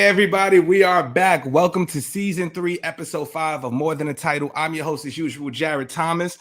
everybody, we are back. Welcome to season 3, episode 5 of More Than a Title. I'm your host, as usual, Jarrett Thomas.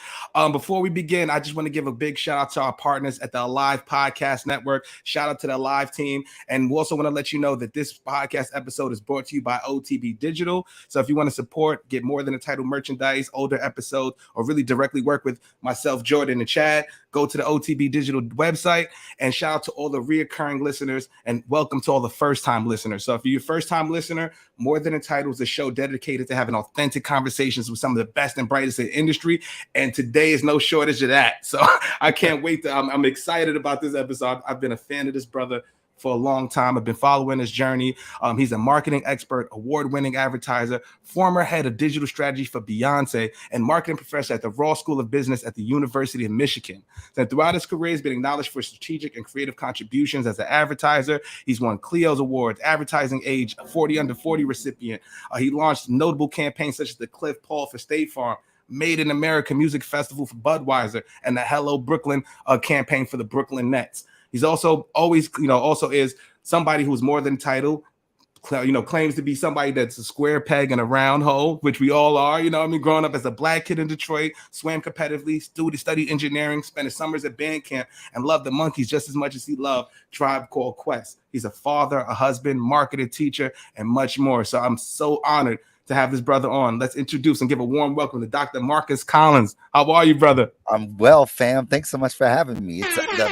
Before we begin, I just want to give a big shout out to our partners at the Alive Podcast Network. Shout out to the Alive team. And we also want to let you know that this podcast episode is brought to you by OTB Digital. So if you want to support, get More Than a Title merchandise, older episodes, or really directly work with myself, Jordan, and Chad, go to the OTB Digital website. And shout out to all the reoccurring listeners, and welcome to all the first-time listeners. So if you're a first-time listener, More Than a Title is a show dedicated to having authentic conversations with some of the best and brightest in the industry, and today is no shortage of that. So I can't wait to, I'm excited about this episode. I've been a fan of this brother for a long time. I've been following his journey. He's a marketing expert, award-winning advertiser, former head of digital strategy for Beyonce, and marketing professor at the Ross School of Business at the University of Michigan. And throughout his career, he's been acknowledged for strategic and creative contributions as an advertiser. He's won Clio's Awards, Advertising Age 40 Under 40 recipient. He launched notable campaigns such as the Cliff Paul for State Farm, Made in America Music Festival for Budweiser, and the Hello Brooklyn campaign for the Brooklyn Nets. He's also always, also is somebody who's more than title, claims to be somebody that's a square peg in a round hole, which we all are. Growing up as a black kid in Detroit, swam competitively, studied engineering, spent his summers at band camp, and loved the Monkees just as much as he loved Tribe Called Quest. He's a father, a husband, marketer, teacher, and much more. So I'm so honored to have this brother on. Let's introduce and give a warm welcome to Dr. Marcus Collins. How are you, brother? I'm well, fam. Thanks so much for having me. There we go.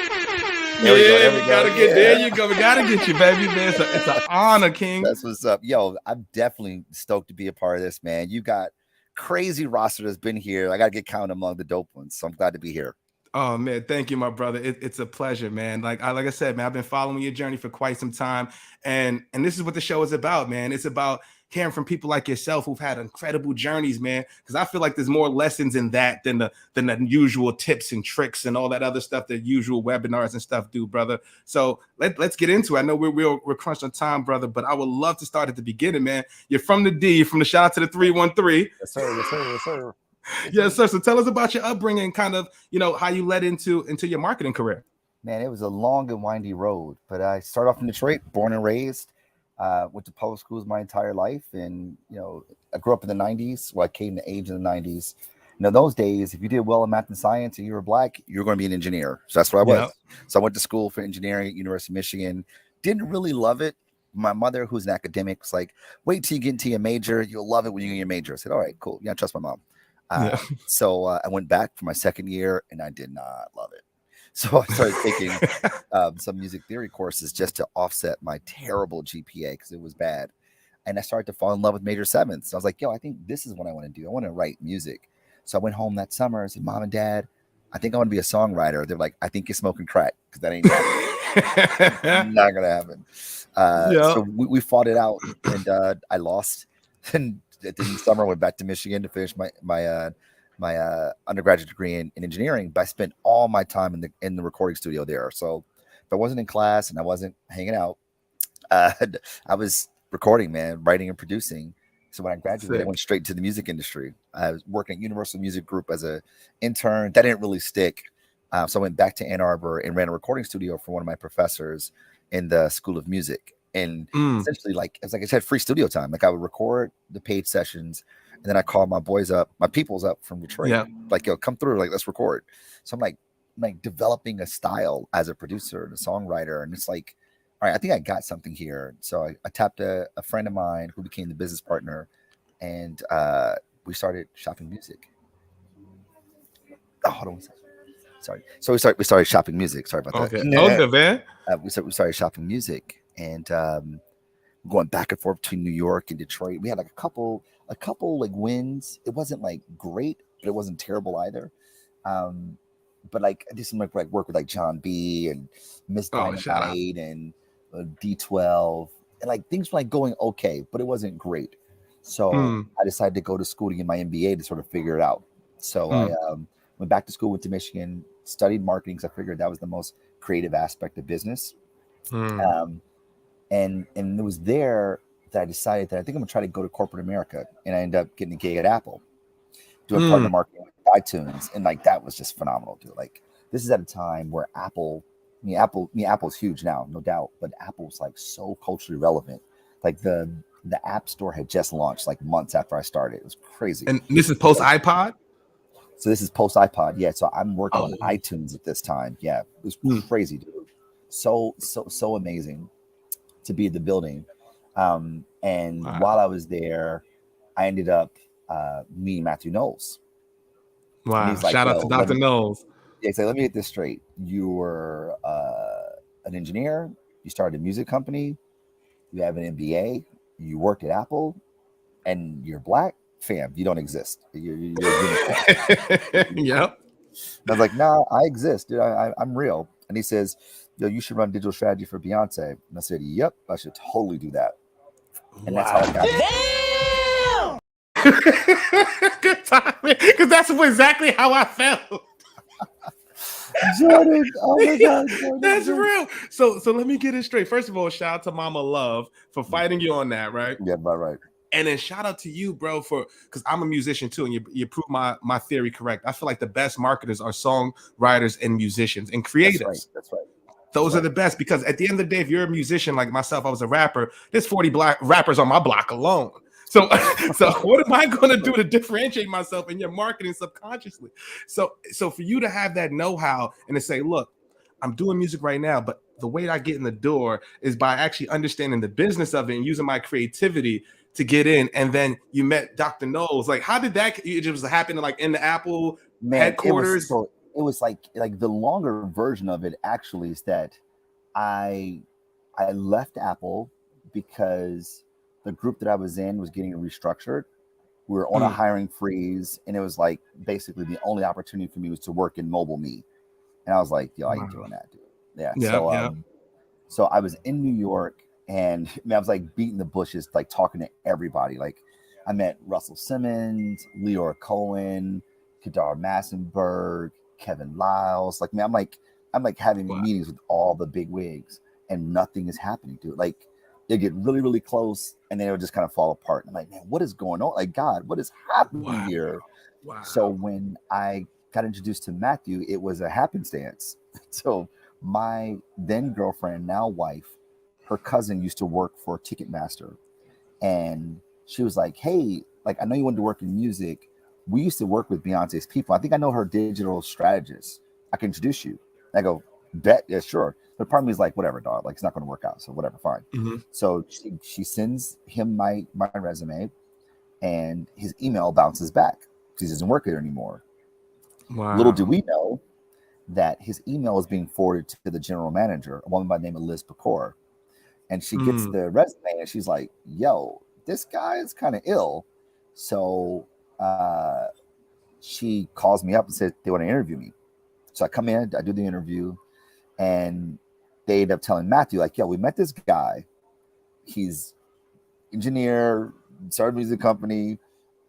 There you go. We gotta get you, baby, man. It's an honor, King. That's what's up. Yo, I'm definitely stoked to be a part of this, man. You got crazy roster that's been here. I gotta get counted among the dope ones, so I'm glad to be here. Oh man, thank you, my brother. It's a pleasure, man. Like I said, man, I've been following your journey for quite some time, and this is what the show is about, man. It's about hearing from people like yourself who've had incredible journeys, man. Because I feel like there's more lessons in that than the usual tips and tricks and all that other stuff that usual webinars and stuff do, brother. So let's get into it. I know we're crunched on time, brother, but I would love to start at the beginning, man. You're from the D, from the shout out to the 313. Yes, sir. Yes, sir. Yes, sir. Yes, sir. So tell us about your upbringing, kind of, how you led into your marketing career. Man, it was a long and windy road, but I started off in Detroit, born and raised. Went to public schools my entire life, and I grew up in the 90s. Well, I came to age in the 90s. Those days, if you did well in math and science and you were black, you were going to be an engineer. So that's what I was. Yep. So I went to school for engineering at University of Michigan. Didn't really love it. My mother, who's an academic, was like, "Wait till you get into your major. You'll love it when you get your major." I said, "All right, cool. Yeah, I trust my mom." So I went back for my second year, and I did not love it. So I started taking some music theory courses just to offset my terrible GPA because it was bad. And I started to fall in love with major sevenths. So I was like, I think this is what I want to do. I want to write music. So I went home that summer and said, Mom and Dad, I think I want to be a songwriter. They're like, I think you're smoking crack because that ain't happening. Not going to happen. So we fought it out, and I lost. And in the summer, I went back to Michigan to finish my undergraduate degree in engineering, but I spent all my time in the recording studio there. So if I wasn't in class and I wasn't hanging out, I was recording, man, writing and producing. So when I graduated, I went straight to the music industry. I was working at Universal Music Group as an intern. That didn't really stick. So I went back to Ann Arbor and ran a recording studio for one of my professors in the School of Music. And essentially, it was like I said, free studio time. Like I would record the paid sessions, and then I called my boys up, my peoples up from Detroit. Like, come through, let's record. So I'm like developing a style as a producer and a songwriter. And it's like, all right, I think I got something here. So I tapped a friend of mine who became the business partner, and we started shopping music. Oh, hold on one second. Sorry. So we started shopping music. Sorry about that. Okay, man. We started shopping music, and going back and forth between New York and Detroit. We had like a couple like wins. It wasn't like great, but it wasn't terrible either. But like I did some like work with like John B and Miss Dynamite and D12, and like things were like going okay, but it wasn't great. So I decided to go to school to get my MBA to sort of figure it out. So I went back to school, went to Michigan, studied marketing because I figured that was the most creative aspect of business. And it was there that I decided that I think I'm gonna try to go to corporate America, and I ended up getting a gig at Apple, doing partner marketing with iTunes, and like that was just phenomenal, dude. Like this is at a time where Apple's huge now, no doubt, but Apple's like so culturally relevant Like the App Store had just launched like months after I started. It was crazy. And this is post iPod. So this is post iPod. Yeah. So I'm working on Oh. iTunes at this time. Yeah. It was crazy, dude. So amazing to be at the building. And Wow. while I was there, I ended up meeting Matthew Knowles. Wow. He's like, shout out to Dr. Knowles. Yeah, he's like, let me get this straight. You were an engineer, you started a music company, you have an MBA, you work at Apple, and you're black? Fam, you don't exist. You're a unicorn. Yep. And I was like, nah, I exist, dude. I'm real. And he says, yo, you should run digital strategy for Beyonce. And I said, yep, I should totally do that. And that's how it got. Damn! Good timing, because that's exactly how I felt. Jordan, oh my God, Jordan, that's real. So let me get it straight. First of all, shout out to Mama Love for fighting you on that, right? Yeah, right. And then shout out to you, bro, for because I'm a musician too, and you prove my theory correct. I feel like the best marketers are songwriters and musicians and creatives. That's right. Those are the best, because at the end of the day, if you're a musician like myself, I was a rapper, there's 40 black rappers on my block alone. So what am I going to do to differentiate myself in your marketing subconsciously? So for you to have that know-how and to say, look, I'm doing music right now, but the way I get in the door is by actually understanding the business of it and using my creativity to get in. And then you met Dr. Knowles. Like, how did that just happen? Like in the Apple headquarters? It was like the longer version of it actually is that I left Apple because the group that I was in was getting restructured. We were on a hiring freeze, and it was like basically the only opportunity for me was to work in mobile me. And I was like, yo, I ain't doing that, dude. Yeah. So I was in New York, and I was like beating the bushes, like talking to everybody. Like I met Russell Simmons, Leora Cohen, Kedar Massenberg, Kevin Lyles. Like, man, I'm like having meetings with all the big wigs, and nothing is happening, dude. Like they get really, really close, and then it'll just kind of fall apart. And I'm like, man, what is going on? Like, God, what is happening here? Wow. So when I got introduced to Matthew, it was a happenstance. So my then girlfriend, now wife, her cousin used to work for Ticketmaster, and she was like, hey, like, I know you wanted to work in music. We used to work with Beyonce's people. I think I know her digital strategist. I can introduce you. I go, bet, yeah, sure. But part of me is like, whatever, dog. Like, it's not going to work out. So whatever, fine. Mm-hmm. So she sends him my resume, and his email bounces back because he doesn't work there anymore. Wow. Little do we know that his email is being forwarded to the general manager, a woman by the name of Liz Pecor. And she gets the resume, and she's like, yo, this guy is kind of ill. So she calls me up and says they want to interview me. So I come in, I do the interview, and they end up telling Matthew, like, yo, we met this guy. He's engineer, started a music company,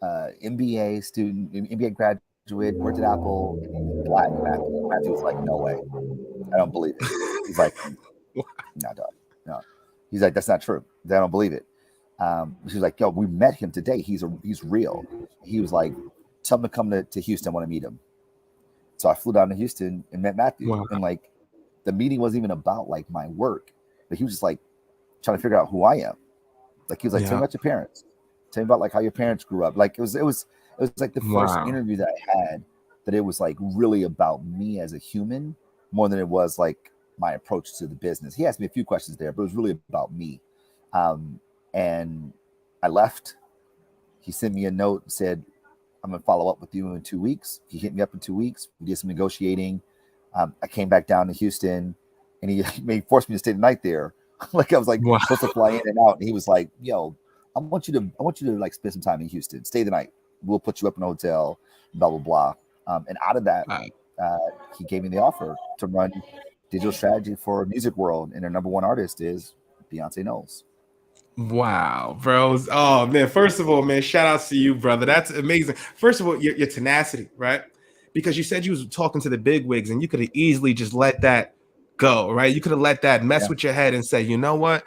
MBA student, MBA graduate, worked at Apple, and he's black. Matthew was like, no way. I don't believe it. He's like, no, dog. No. He's like, that's not true. I don't believe it. She was like, yo, we met him today. He's real. He was like, tell him to come to Houston. I want to meet him. So I flew down to Houston and met Matthew. Wow. And like, the meeting wasn't even about like my work, but he was just like trying to figure out who I am. Like, he was like, tell me about your parents. Tell me about like how your parents grew up. Like it was like the first interview that I had that it was like really about me as a human more than it was like my approach to the business. He asked me a few questions there, but it was really about me. And I left. He sent me a note and said, I'm going to follow up with you in 2 weeks. He hit me up in 2 weeks. We did some negotiating. I came back down to Houston, and he forced me to stay the night there. Like I was like supposed to fly in and out. And he was like, yo, I want you to like spend some time in Houston. Stay the night. We'll put you up in a hotel, blah, blah, blah. And out of that, he gave me the offer to run digital strategy for Music World. And their number one artist is Beyonce Knowles. Wow, bro. Oh, man. First of all, man, shout out to you, brother. That's amazing. First of all, your tenacity, right? Because you said you was talking to the big wigs, and you could have easily just let that go, right? You could have let that mess with your head and say, you know what?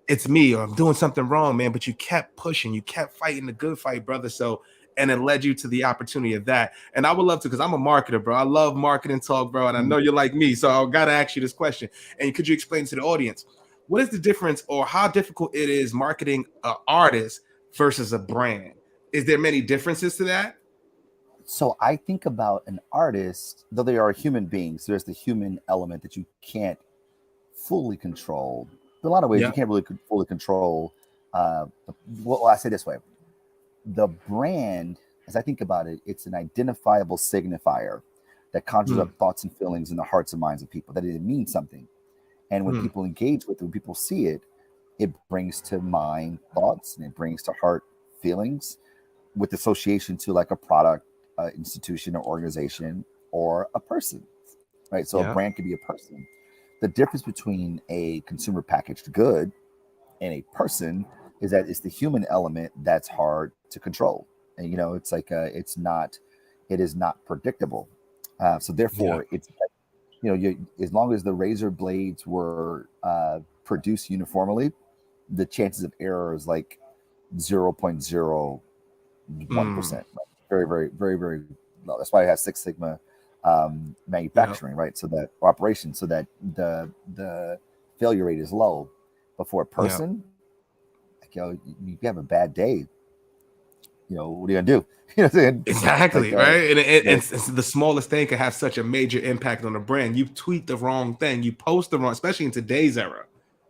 It's me, or I'm doing something wrong, man. But you kept pushing. You kept fighting the good fight, brother. So, and it led you to the opportunity of that. And I would love to, because I'm a marketer, bro. I love marketing talk, bro. And I know you're like me. So I got to ask you this question. And could you explain to the audience, what is the difference, or how difficult it is marketing an artist versus a brand? Is there many differences to that? So I think about an artist, though they are human beings, there's the human element that you can't fully control. In a lot of ways, you Yeah. can't really fully control. Well, I say this way: the brand, as I think about it, it's an identifiable signifier that conjures up thoughts and feelings in the hearts and minds of people. That it means something, and when people engage with it, when people see it, it brings to mind thoughts and it brings to heart feelings with association to like a product, institution, or organization, or a person, right? So a Yeah. brand could be a person. The difference between a consumer packaged good and a person is that it's the human element that's hard to control, and it's like it is not predictable. So Yeah. therefore, it's as long as the razor blades were produced uniformly, the chances of error is like 0.01%. Very, very, very, very low. That's why I have Six Sigma manufacturing, right? So that operation, so that the failure rate is low. But for a person, like, you have a bad day. What are you gonna do? What I'm saying? Exactly, Like, right? And it's the smallest thing can have such a major impact on a brand. You tweet the wrong thing, you post the wrong, especially in today's era.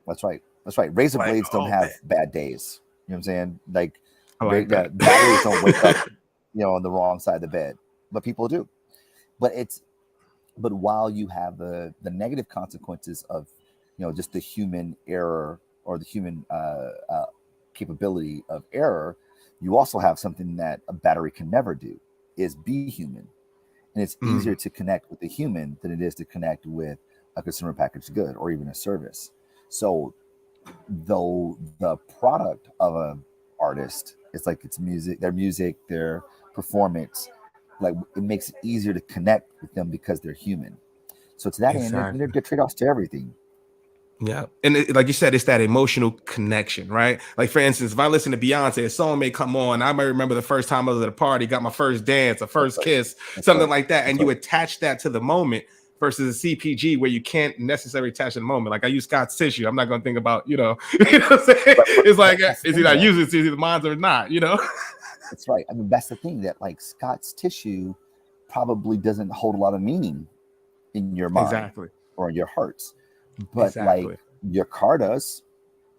That's right. That's right. Razor Like, blades don't oh man, have bad days. You know what I'm saying? Like, I like that. batteries don't wake up, on the wrong side of the bed, but people do. But while you have the negative consequences of, just the human error or the human capability of error, you also have something that a battery can never do, is be human. And it's easier to connect with the human than it is to connect with a consumer packaged good or even a service. So though the product of an artist, it's like it's music, their performance, like it makes it easier to connect with them because they're human. So to that end, Exactly. there are trade-offs to everything. Yeah. And like you said, it's that emotional connection, right? Like, for instance, if I listen to Beyonce, a song may come on. I might remember the first time I was at a party, got my first dance, a That's first right. kiss, That's something right. like that. And That's you right. attach that to the moment versus a CPG where you can't necessarily attach to the moment. Like, I use Scott's tissue. I'm not going to think about, you know what I'm saying? It's like, That's the is he thing, not though. using it? Is it mine or not? That's right. I mean, that's the thing, that like Scott's tissue probably doesn't hold a lot of meaning in your mind Exactly. or in your hearts, but like Exactly. your car does.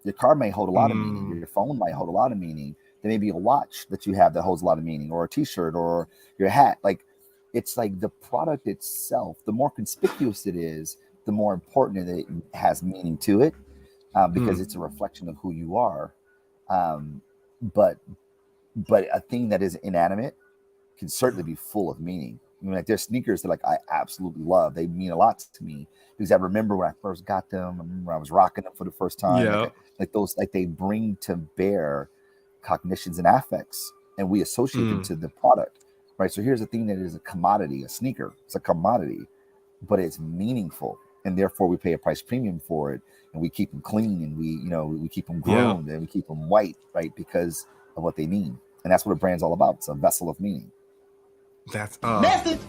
Your car may hold a lot of meaning. Mm, Your phone might hold a lot of meaning. There may be a watch that you have that holds a lot of meaning, or a T-shirt, or your hat. Like, it's like the product itself. The more conspicuous it is, the more important it has meaning to it, because it's a reflection of who you are. Um, but a thing that is inanimate can certainly be full of meaning. I mean, like, there's sneakers that like I absolutely love. They mean a lot to me because I remember when I first got them. I remember I was rocking them for the first time. yeah. Like those, like they bring to bear cognitions and affects, and we associate them to the product, right? So here's the thing that is a commodity, a sneaker. It's a commodity, but it's meaningful, and therefore we pay a price premium for it, and we keep them clean, and we keep them Yeah. groomed, and we keep them white, right? Because of what they mean, and that's what a brand's all about. It's a vessel of meaning. That's Message.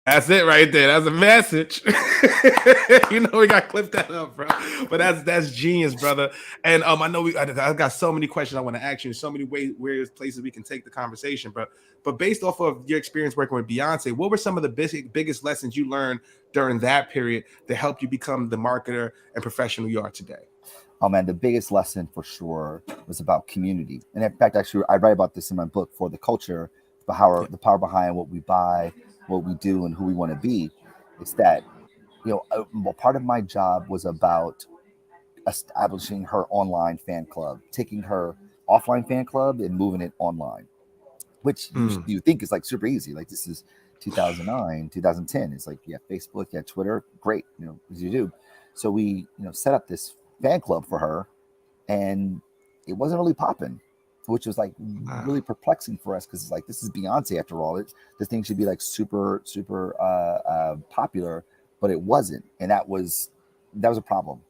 That's it right there. That's a message. We got to clip that up, bro. But that's genius, brother. And I know I've got so many questions I want to ask you. So many various places we can take the conversation, bro. But based off of your experience working with Beyonce, what were some of the biggest lessons you learned during that period that helped you become the marketer and professional you are today? Oh man, the biggest lesson for sure was about community. And in fact, actually, I write about this in my book, For the Culture, the power behind what we buy, what we do, and who we want to be. It's that, well, part of my job was about establishing her online fan club, taking her offline fan club and moving it online, which you think is like super easy. Like, this is 2009, 2010. It's like, yeah, Facebook, yeah, Twitter, great, as you do. So we, set up this fan club for her, and it wasn't really popping, which was like really perplexing for us, because it's like, this is Beyonce after all. This thing should be like super, super popular, but it wasn't, and that was a problem.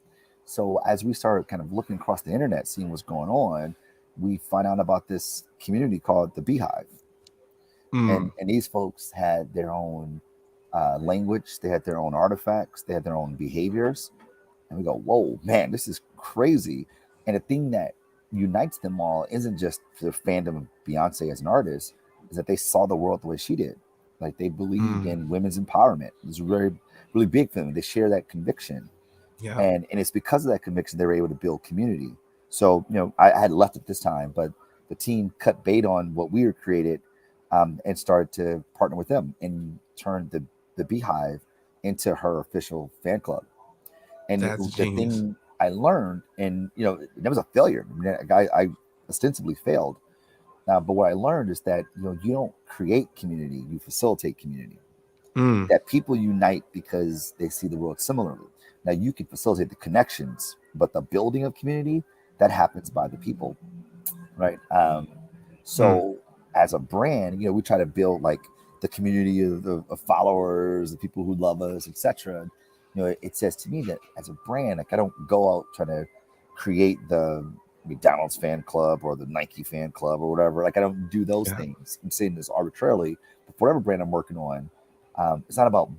So as we started kind of looking across the internet, seeing what's going on, we find out about this community called the Beehive, and these folks had their own language, they had their own artifacts, they had their own behaviors, and we go, whoa, man, this is crazy. And the thing that unites them all isn't just the fandom of Beyonce as an artist, is that they saw the world the way she did. Like they believed in women's empowerment. It was really big for them. They share that conviction. Yeah. And it's because of that conviction they were able to build community. So, I had left at this time, but the team cut bait on what we had created, and started to partner with them and turned the Beehive into her official fan club. And That's the genius. thing I learned, and it was a failure. I ostensibly failed. But what I learned is that you don't create community, you facilitate community. That people unite because they see the world similarly. Now you can facilitate the connections, but the building of community, that happens by the people, right? So as a brand, we try to build like the community of followers, the people who love us, etc. It says to me that as a brand, like I don't go out trying to create the McDonald's fan club or the Nike fan club or whatever. Like I don't do those things. I'm saying this arbitrarily, but for whatever brand I'm working on, it's not about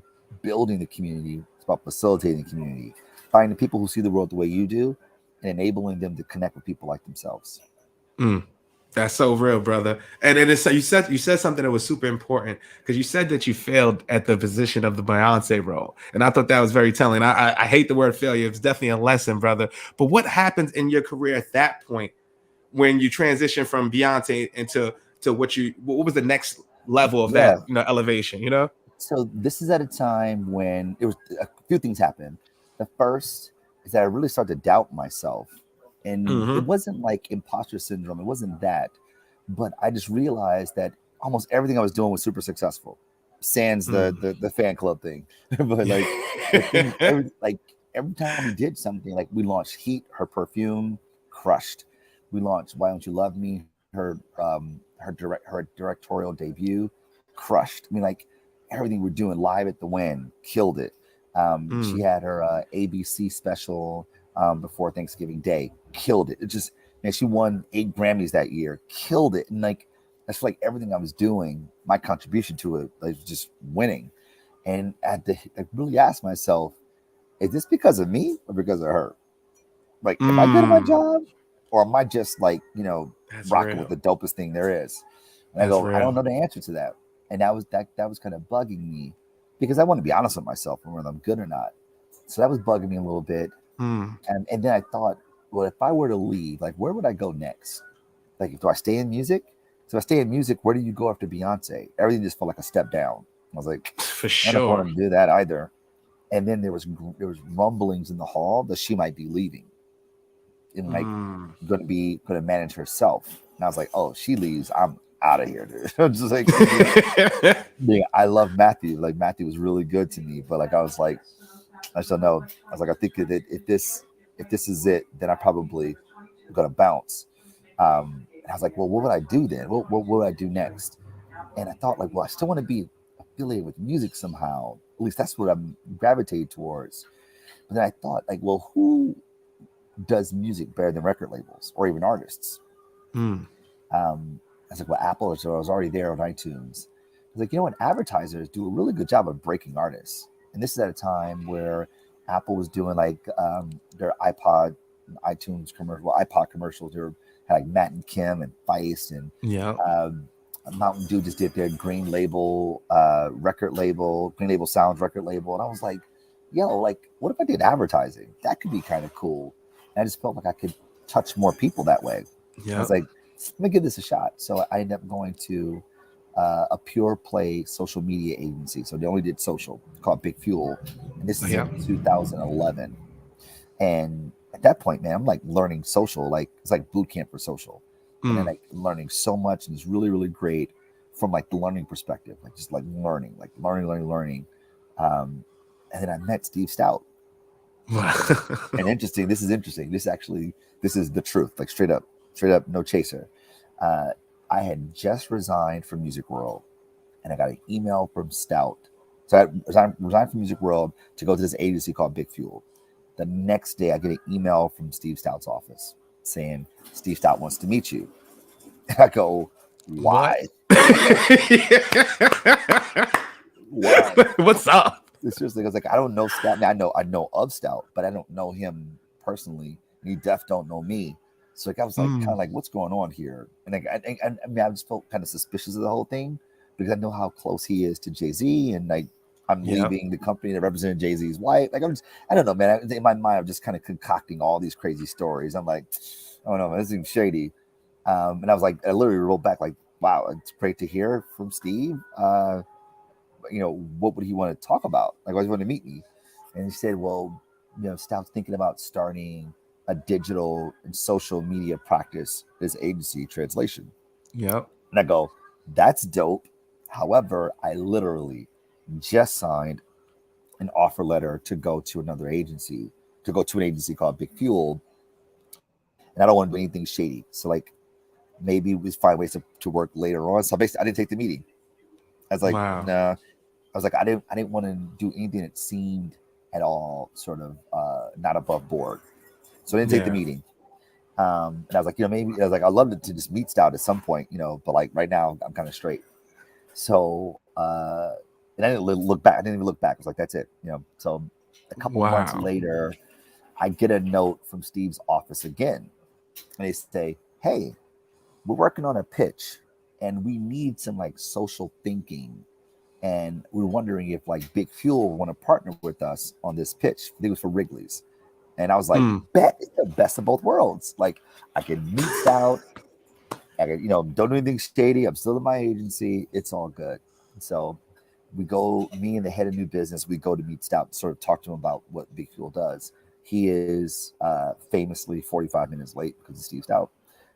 building the community. It's about facilitating the community, finding people who see the world the way you do, and enabling them to connect with people like themselves. That's so real, brother. And it is, you said something that was super important, because you said that you failed at the position of the Beyonce role, and I thought that was very telling. I hate the word failure. It's definitely a lesson, brother. But what happens in your career at that point when you transition from Beyonce into what was the next level of that elevation? So this is at a time when it was a few things happened. The first is that I really started to doubt myself. And it wasn't like imposter syndrome. It wasn't that. But I just realized that almost everything I was doing was super successful. Sans the fan club thing. But like, every time we did something, like we launched Heat, her perfume, crushed. We launched Why Don't You Love Me, her directorial debut, crushed. I mean, like everything we're doing, Live at the Win, killed it. She had her ABC special before Thanksgiving Day, killed it. It just, she won 8 Grammys that year, killed it. And like, I feel like everything I was doing, my contribution to it was just winning. And I really asked myself, is this because of me or because of her? Like, am I good at my job, or am I just like, That's rocking real. with the dopest thing there is? And I go, I don't know the answer to that. And that was kind of bugging me, because I want to be honest with myself on whether I'm good or not. So that was bugging me a little bit. And then I thought, well, if I were to leave, like, where would I go next? Like, do I stay in music? So if I stay in music, where do you go after Beyonce? Everything just felt like a step down. I was like, for I don't want sure. to do that either. And then there was rumblings in the hall that she might be leaving and like going to manage herself. And I was like, oh, she leaves, I'm out of here, dude. I'm just like, I love Matthew. Like, Matthew was really good to me, but like, I was like, I just don't know. I was like, I think that if this is it, then I probably am gonna bounce. And I was like, well, what would I do then? What would I do next? And I thought, like, well, I still want to be affiliated with music somehow. At least that's what I'm gravitating towards. But then I thought, like, well, who does music better than record labels or even artists? I was like, well, Apple. So I was already there on iTunes. I was like, what? Advertisers do a really good job of breaking artists. And this is at a time where Apple was doing like their iTunes commercial, iPod commercials. They had like Matt and Kim and Feist, and Mountain Dew just did their Green Label record label, Green Label Sounds record label. And I was like, like, what if I did advertising? That could be kind of cool. And I just felt like I could touch more people that way. I was like, let me give this a shot. So I ended up going to a pure play social media agency. So they only did social, called Big Fuel. And this is in 2011. And at that point, man, I'm like learning social, like it's like boot camp for social. And then like learning so much, and it's really, really great from like the learning perspective, like just like learning. And then I met Steve Stout. And this is interesting. This is the truth, like straight up, no chaser. I had just resigned from Music World, and I got an email from Stout. So I resigned from Music World to go to this agency called Big Fuel. The next day, I get an email from Steve Stout's office saying, Steve Stout wants to meet you. And I go, why? Why? What's up? Seriously, I was like, I don't know Stout. I know of Stout, but I don't know him personally. You def don't know me. So like I was like kind of like, what's going on here? And like I mean, I just felt kind of suspicious of the whole thing because I know how close he is to Jay-Z, and like I'm leaving the company that represented Jay-Z's wife. Like I don't know, man. In my mind, I'm just kind of concocting all these crazy stories. I'm like, I don't know, man, this seems shady. And I was like, I literally rolled back like, wow, it's great to hear from Steve. You know, what would he want to talk about? Like, why does he want to meet me? And he said, well, you know, Stout's thinking about starting a digital and social media practice, this agency, Translation. Yep. And I go, that's dope. However, I literally just signed an offer letter to go to another agency, to go to an agency called Big Fuel. And I don't want to do anything shady. So like maybe we find ways to work later on. So basically I didn't take the meeting. I was like, nah. I was like, I didn't want to do anything that seemed at all sort of not above board. So I didn't take the meeting. And I was like, you know, maybe I was like, I'd love to just meet Stout at some point, you know, but like right now I'm kind of straight. So and I didn't look back. I didn't even look back. I was like, that's it, you know. So a couple of months later, I get a note from Steve's office again. And they say, hey, we're working on a pitch and we need some like social thinking. And we're wondering if like Big Fuel want to partner with us on this pitch. I think it was for Wrigley's. And I was like, bet it's the best of both worlds. Like I can meet Stout. I can, you know, don't do anything shady. I'm still in my agency. It's all good. So we go, me and the head of new business, we go to meet Stout, sort of talk to him about what Big Fuel does. He is famously 45 minutes late because of Steve Stout.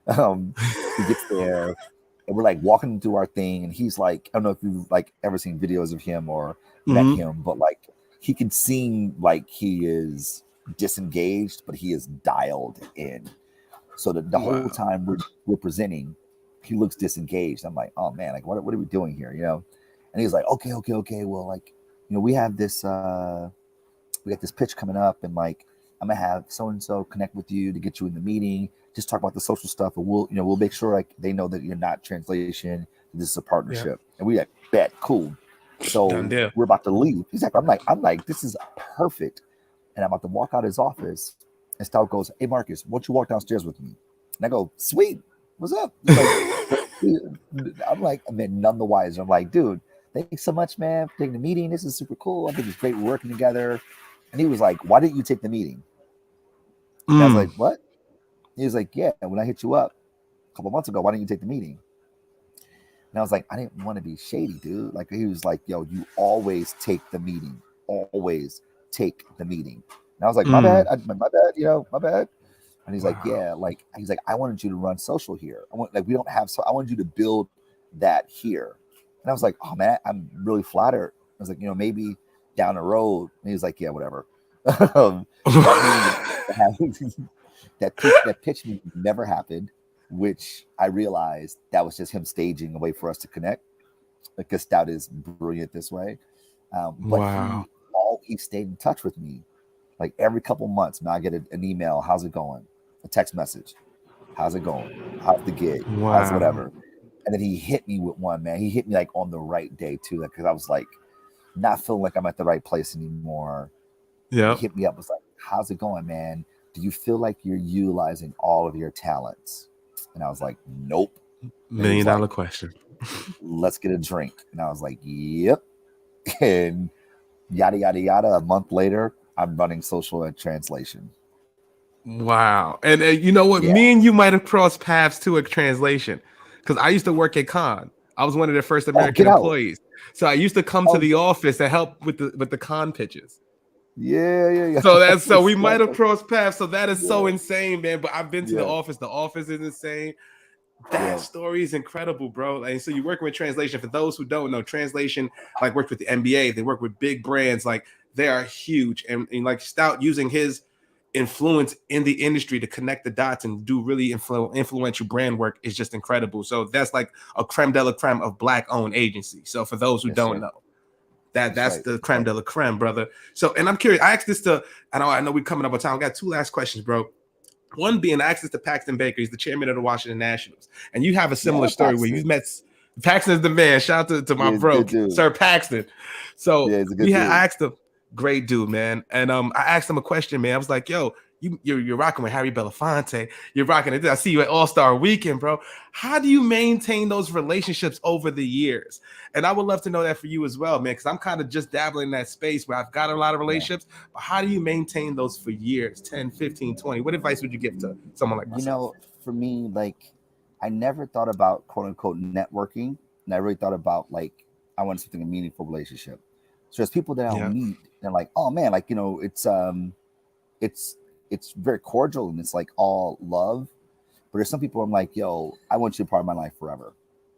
He gets there and we're like walking through our thing. And he's like, I don't know if you've like ever seen videos of him or met him, but like he can seem like he is disengaged, but he is dialed in. So the whole time we're presenting, he looks disengaged. I'm like, oh man, like what are we doing here, you know? And he's like, okay, well, like, you know, we have this we got this pitch coming up, and like I'm gonna have so and so connect with you to get you in the meeting, just talk about the social stuff, and we'll make sure like they know that you're not Translation, this is a partnership. And we like, bet, cool. So we're about to leave. He's like, I'm like, this is perfect. And I'm about to walk out of his office, and Stout goes, hey, Marcus, why don't you walk downstairs with me? And I go, sweet, what's up? Like, I'm like, I mean, none the wiser. I'm like, dude, thanks so much, man, for taking the meeting. This is super cool. I think it's great working together. And he was like, why didn't you take the meeting? And I was like, what? He was like, yeah, when I hit you up a couple months ago, why didn't you take the meeting? And I was like, I didn't want to be shady, dude. Like, he was like, yo, you always take the meeting. Always take the meeting. And I was like, my bad, you know, my bad. And he's like, yeah, like, he's like, I wanted you to run social here. I want, like, we don't have, so I wanted you to build that here. And I was like, oh man, I'm really flattered. I was like, you know, maybe down the road. And he was like, yeah, whatever. That pitch never happened, which I realized that was just him staging a way for us to connect, because Stout is brilliant this way. But he stayed in touch with me. Like every couple months, man, I get an email. How's it going? A text message. How's it going? How's the gig? How's whatever? And then he hit me with one, man. He hit me like on the right day too, because I was like not feeling like I'm at the right place anymore. Yeah. He hit me up, was like, how's it going, man? Do you feel like you're utilizing all of your talents? And I was like, nope. $1 million question. Let's get a drink. And I was like, yep. And yada, yada, yada. A month later, I'm running social at Translation. Wow. And you know what? Yeah. Me and you might have crossed paths to a Translation, because I used to work at Con. I was one of their first American employees. So I used to come to the office to help with the Con pitches. Yeah. So we might have crossed paths. So that is so insane, man. But I've been to the office. The office is insane. That story is incredible, bro. And so you're working with Translation. For those who don't know, Translation like worked with the NBA. They work with big brands. Like they are huge. And like Stout using his influence in the industry to connect the dots and do really influential brand work is just incredible. So that's like a creme de la creme of Black-owned agency. So for those who don't know, that's the creme de la creme, brother. So, and I'm curious, I asked this to, I know we're coming up on time. I got two last questions, bro. One being, I asked this to Paxton Baker. He's the chairman of the Washington Nationals. And you have a similar story where you met, Paxton is the man. Shout out to my bro, Sir Paxton. So I asked him, great dude, man. And I asked him a question, man. I was like, yo, you're rocking with Harry Belafonte. You're rocking it. I see you at All-Star Weekend, bro. How do you maintain those relationships over the years? And I would love to know that for you as well, man, because I'm kind of just dabbling in that space where I've got a lot of relationships, but how do you maintain those for years, 10, 15, 20? What advice would you give to someone like myself? For me, like, I never thought about quote unquote networking, and I really thought about like I want something a meaningful relationship. So there's people that I'll Yeah. meet and like, oh man, like it's it's very cordial and it's like all love. But there's some people I'm like, yo, I want you a part of my life forever.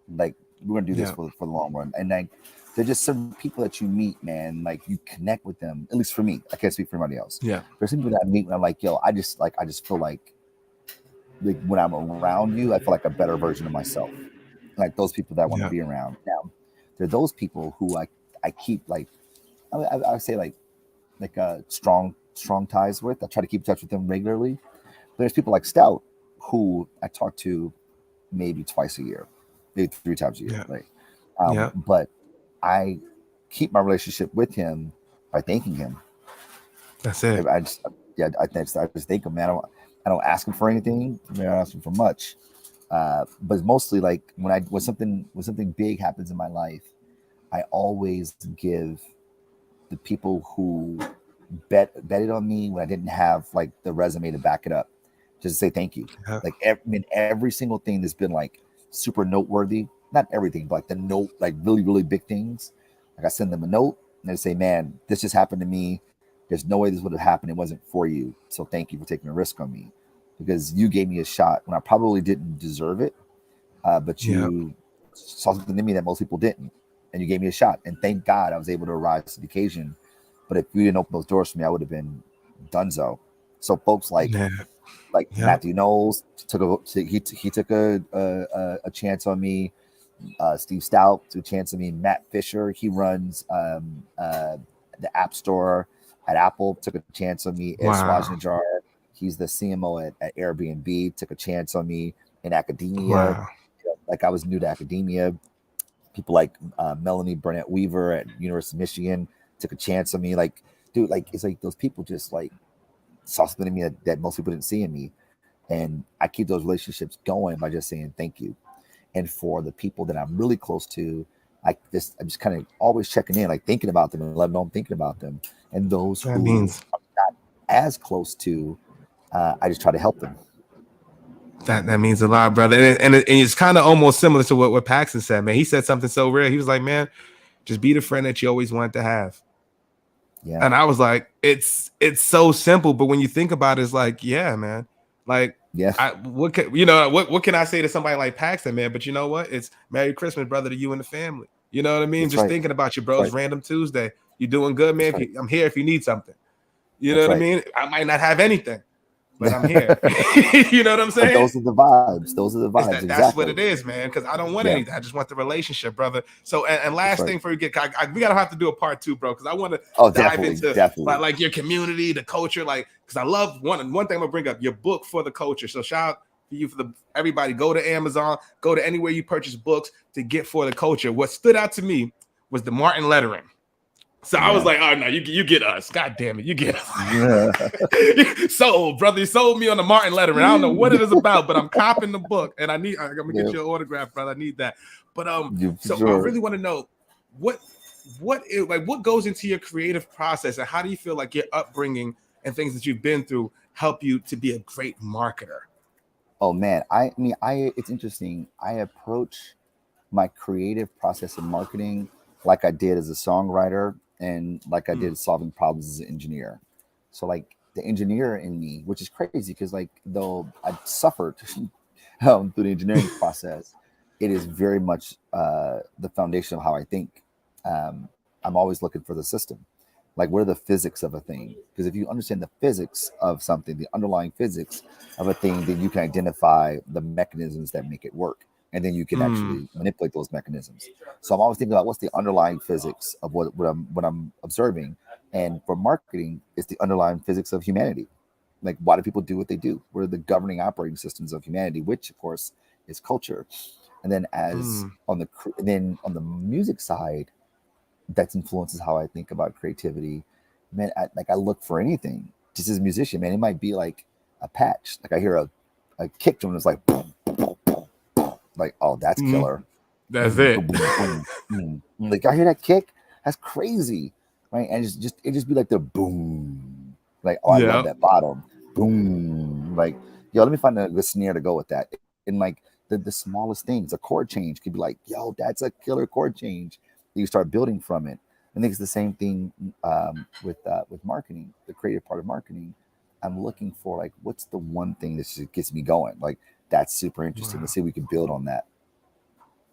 Like we're gonna do this Yeah. for the long run. And like there's just some people that you meet, man, like you connect with them. At least for me, I can't speak for anybody else. Yeah. There's some people that I meet when I'm like, yo, I just feel like when I'm around you, I feel like a better version of myself. Like those people that I want to Yeah. be around. Now, there are those people who I keep like I would say like strong ties with. I try to keep in touch with them regularly. But there's people like Stout who I talk to maybe twice a year, maybe 3 times a year, Yeah. right? Yeah. But I keep my relationship with him by thanking him. That's it. I just I just thank him, man. I don't ask him for anything. I don't ask him for much. But it's mostly like when something big happens in my life, I always give the people who betted on me when I didn't have like the resume to back it up, just to say thank you. Yeah. Like every single thing that's been like super noteworthy, not everything, but like the note, like really, really big things. Like I send them a note and they say, man, this just happened to me. There's no way this would have happened. It wasn't for you. So thank you for taking a risk on me because you gave me a shot when I probably didn't deserve it. But Yeah. you saw something in me that most people didn't. And you gave me a shot. And thank God I was able to rise to the occasion. But if you didn't open those doors for me, I would have been donezo. So folks like Yeah. Matthew Knowles took a chance on me. Steve Stout took a chance on me. Matt Fisher, he runs the App Store at Apple, took a chance on me. Ed Wow. Swajnajar, he's the CMO at Airbnb, took a chance on me. In academia, Wow. like I was new to academia. People like Melanie Burnett Weaver at University of Michigan took a chance on me. Like, dude, like it's like those people just like saw something in me that most people didn't see in me. And I keep those relationships going by just saying thank you. And for the people that I'm really close to, I'm just kind of always checking in, like thinking about them and letting them know I'm thinking about them. And those That who means I'm not as close to, I just try to help them. that means a lot, brother. And it's kind of almost similar to what Paxton said, man. He said something so real. He was like, man, just be the friend that you always wanted to have. Yeah. And I was like, it's so simple, but when you think about it, it's like, yeah, man. Like, Yeah. what can I say to somebody like Paxton, man? But you know what? It's Merry Christmas, brother, to you and the family. You know what I mean? That's Just right. thinking about you, bro. That's It's right. Random Tuesday. You doing good, man? Right. I'm here if you need something. You know That's what I right. mean? I might not have anything, but I'm here. You know what I'm But saying? those are the vibes. Those are the It's vibes. that's what Exactly. it is, man. Because I don't want Yeah. anything. I just want the relationship, brother. So, and last right. thing before we get, we gotta have to do a part 2, bro. Because I want to dive definitely, into definitely. like your community, the culture, like because I love one thing I'm gonna bring up your book for the culture. So shout out for you everybody. Go to Amazon, go to anywhere you purchase books to get for the culture. What stood out to me was the Martin lettering. So I was like, oh no, you get us. God damn it, you get us. Sold, brother. You sold me on the Martin lettering. I don't know what it is about, but I'm copping the book and I'm gonna get you an autograph, brother. I need that. But so I really want to know what goes into your creative process and how do you feel like your upbringing and things that you've been through help you to be a great marketer? Oh man, it's interesting. I approach my creative process in marketing like I did as a songwriter and like I did solving problems as an engineer. So like the engineer in me, which is crazy because like though I suffered through the engineering process, it is very much the foundation of how I think. I'm always looking for the system. Like what are the physics of a thing? Because if you understand the physics of something, the underlying physics of a thing, then you can identify the mechanisms that make it work. And then you can actually manipulate those mechanisms. So I'm always thinking about what's the underlying physics of what I'm observing. And for marketing, it's the underlying physics of humanity. Like why do people do what they do? What are the governing operating systems of humanity, which of course is culture. And then on the music side, that influences how I think about creativity. Man, I look for anything. just as a musician, man, it might be like a patch. Like I hear a kick drum that's like, boom, boom, boom, boom. Like, oh, that's killer. That's it. Boom, boom, boom. Like I hear that kick, that's crazy, right? And it just be like the boom, like, oh, I love that bottom, boom. Like, yo, let me find a good snare to go with that. And like the smallest things, a chord change could be like, yo, that's a killer chord change. You start building from it. I think it's the same thing with marketing, the creative part of marketing. I'm looking for like, what's the one thing that just gets me going? Like, that's super interesting. Let's see if we can build on that.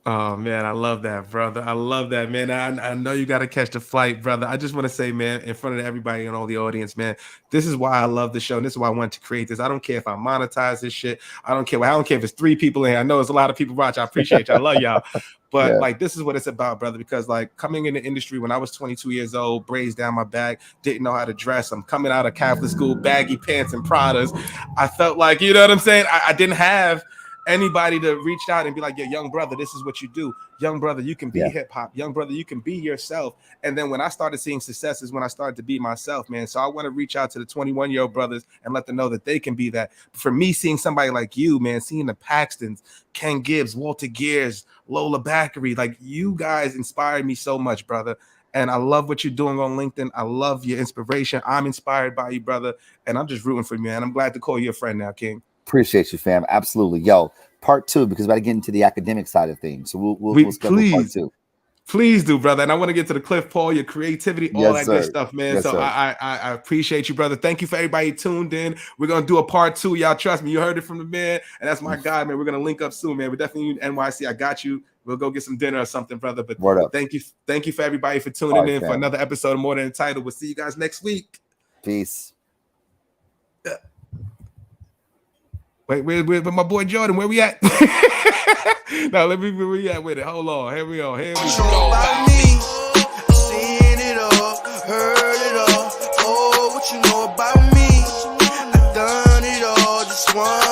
Oh man, I love that, brother. I love that, man. I know you got to catch the flight, brother. I just want to say, man, in front of everybody and all the audience, man, this is why I love the show. And this is why I want to create this. I don't care if I monetize this shit. I don't care if it's 3 people in here. I know there's a lot of people watch. I appreciate you. I love y'all. But like, this is what it's about, brother, because like coming in the industry when I was 22 years old, braids down my back, didn't know how to dress. I'm coming out of Catholic school, baggy pants and Pradas. I felt like, you know what I'm saying? I didn't have anybody to reach out and be like, yo, young brother, this is what you do. Young brother, you can be hip hop. Young brother, you can be yourself. And then when I started seeing success is when I started to be myself, man. So I want to reach out to the 21-year-old brothers and let them know that they can be that. For me, seeing somebody like you, man, seeing the Paxtons, Ken Gibbs, Walter Gears, Lola Backery, like you guys inspired me so much, brother. And I love what you're doing on LinkedIn. I love your inspiration. I'm inspired by you, brother. And I'm just rooting for you, man. I'm glad to call you a friend now, King. Appreciate you, fam. Absolutely. Yo, part 2, because we got to get into the academic side of things. So we'll schedule part 2. Please do, brother. And I want to get to the Cliff Paul, your creativity, all that good stuff, man. Yes, so I appreciate you, brother. Thank you for everybody tuned in. We're going to do a part 2. Y'all trust me. You heard it from the man. And that's my guy, man. We're going to link up soon, man. We're definitely in NYC. I got you. We'll go get some dinner or something, brother. But thank you. Thank you for everybody for tuning in for another episode of More Than Entitled. We'll see you guys next week. Peace. Wait, where my boy Jordan? Where we at? No, let me where we at with it. Hold on. Here we go. Here we go. About me, seen it all, heard it all. Oh, what you know about me? I done it all. Just one.